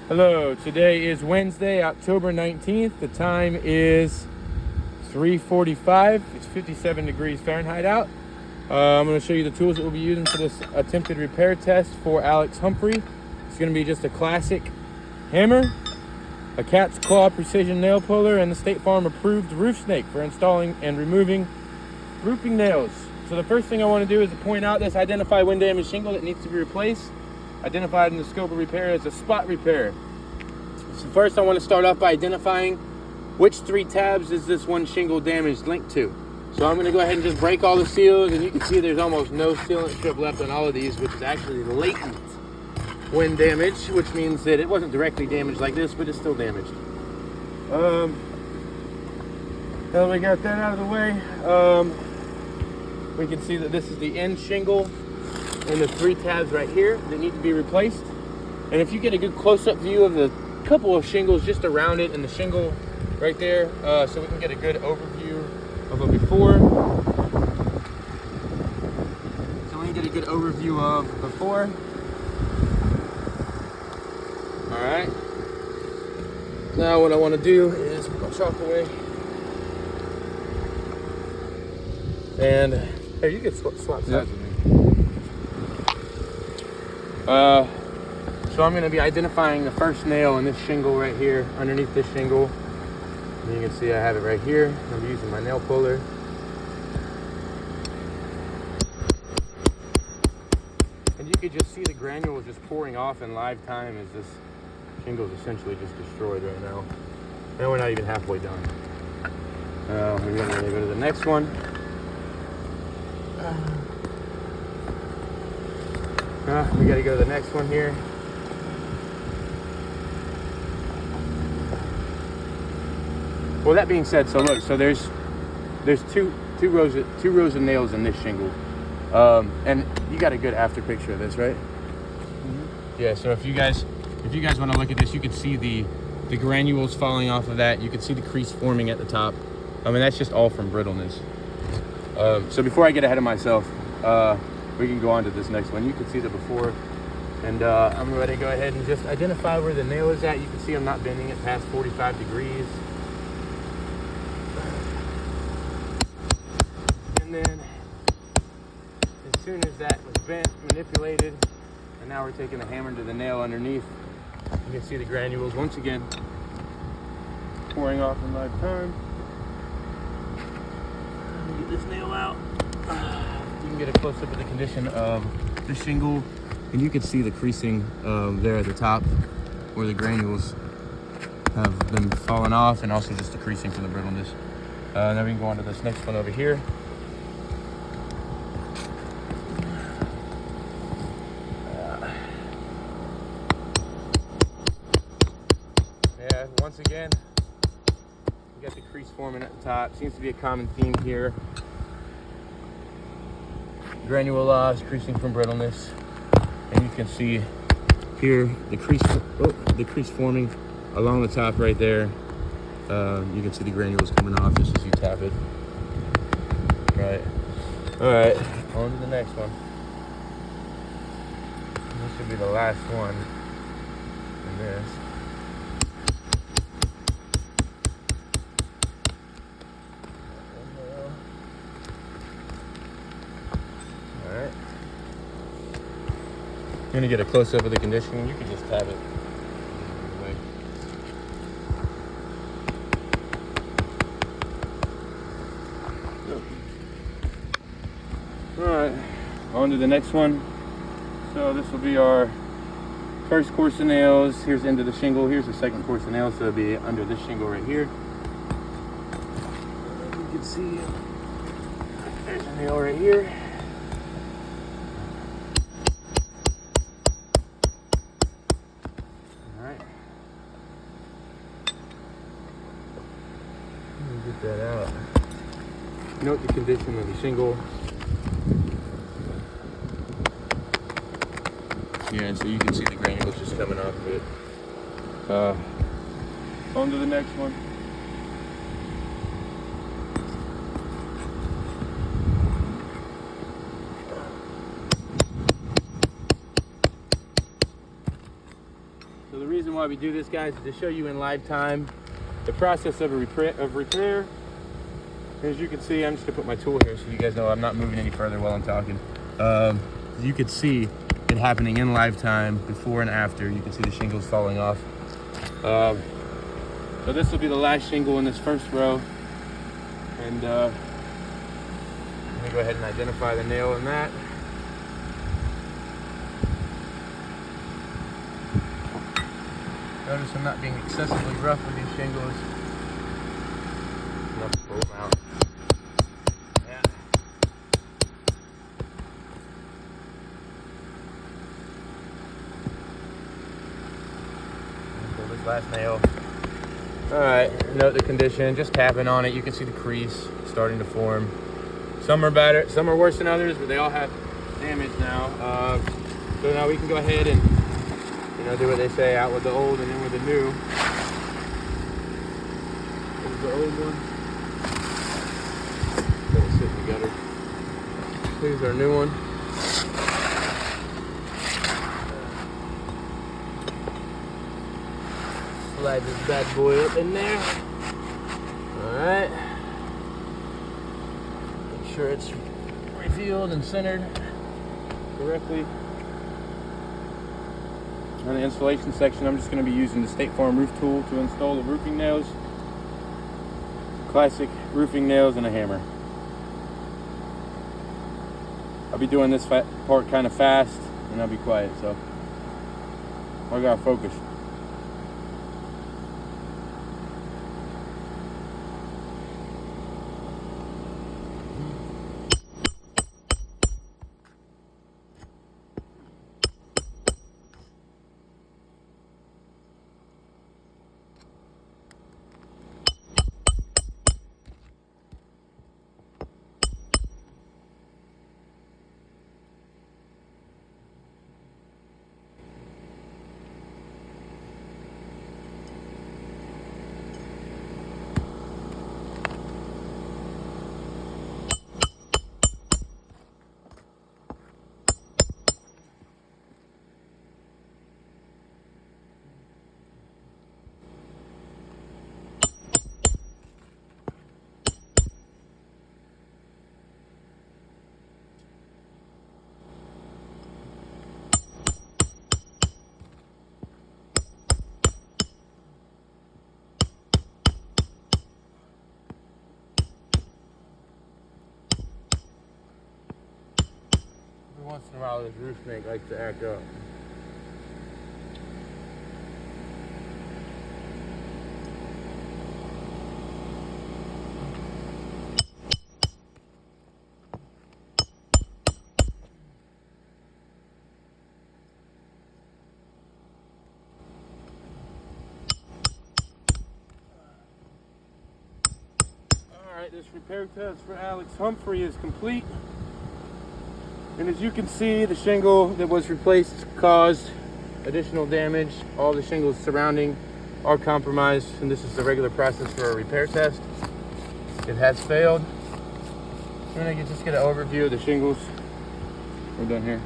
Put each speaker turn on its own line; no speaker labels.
Hello, today is Wednesday, October 19th. The time is 3:45. It's 57 degrees Fahrenheit out. I'm going to show you the tools that we'll be using for this attempted repair test for Alex Humphrey. It's going to be just a classic hammer, a cat's claw precision nail puller, and the State Farm approved roof snake for installing and removing roofing nails. So the first thing I want to do is to point out this identify wind damage shingle that needs to be replaced, identified in the scope of repair as a spot repair. So first I want to start off by identifying which 3 tabs is this one shingle damage linked to. So I'm going to go ahead and just break all the seals, and you can see there's almost no sealant strip left on all of these, which is actually latent wind damage, which means that it wasn't directly damaged like this, but it's still damaged. Now that we got that out of the way, we can see that this is the end shingle and the 3 tabs right here that need to be replaced. And if you get a good close-up view of the couple of shingles just around it and the shingle right there, so we can get a good overview of a before. So we can get a good overview of before. All right. Now what I want to do is put my chalk away. And hey, you can swap sides with me. So I'm going to be identifying the first nail in this shingle right here, underneath this shingle. And you can see I have it right here. I'm using my nail puller. And you could just see the granules just pouring off in live time as this shingle is essentially just destroyed right now. And we're not even halfway done. We're going to go to the next one. We got to go to the next one here. Well, that being said, so look, so there's two rows of nails in this shingle, and you got a good after picture of this, right? Mm-hmm. Yeah. So if you guys want to look at this, you can see the granules falling off of that. You can see the crease forming at the top. I mean, that's just all from brittleness. So before I get ahead of myself, we can go on to this next one. You can see the before, and I'm ready to go ahead and just identify where the nail is at. You can see I'm not bending it past 45 degrees. And then as soon as that was bent, manipulated, and now we're taking the hammer to the nail underneath, you can see the granules once again pouring off in live time. Let me get this nail out. You can get a close-up of the condition of the shingle, and you can see the creasing there at the top where the granules have been falling off, and also just the creasing from the brittleness. Now we can go on to this next one over here. Yeah, once again, you got the crease forming at the top. Seems to be a common theme here. Granule loss, creasing from brittleness, and you can see here the crease forming along the top right there. You can see the granules coming off just as you tap it. Right. All right. On to the next one. This should be the last one in this. Alright. You're going to get a close-up of the condition. You can just tap it. Alright, on to the next one. So this will be our first course of nails. Here's the end of the shingle. Here's the second course of nails. So it'll be under this shingle right here. You can see there's a nail right here. Get that out. Note the condition of the shingle. Yeah, so you can see the granules just coming off of it. On to the next one. So the reason why we do this, guys, is to show you in live time the process of repair. As you can see, I'm just gonna put my tool here so you guys know I'm not moving any further while I'm talking. You could see it happening in live time, before and after. You can see the shingles falling off. So this will be the last shingle in this first row. And let me go ahead and identify the nail in that. Notice I'm not being excessively rough with these shingles. Enough to pull them out. Yeah. Pull this last nail. All right, note the condition, just tapping on it. You can see the crease starting to form. Some are better, some are worse than others, but they all have damage now. So now we can go ahead and, you know, do what they say, out with the old and in with the new. Here's the old one. Let it sit in the gutter. Here's our new one. Slide this bad boy up in there. Alright. Make sure it's revealed and centered correctly. On the installation section, I'm just going to be using the State Farm roof tool to install the roofing nails. Classic roofing nails and a hammer. I'll be doing this part kind of fast and I'll be quiet, so I gotta focus. Once in a while, this roof snake likes to act up. Alright, this repair test for Alex Humphrey is complete. And as you can see, the shingle that was replaced caused additional damage. All the shingles surrounding are compromised, and this is the regular process for a repair test. It has failed. I'm gonna just get an overview of the shingles. We're done here.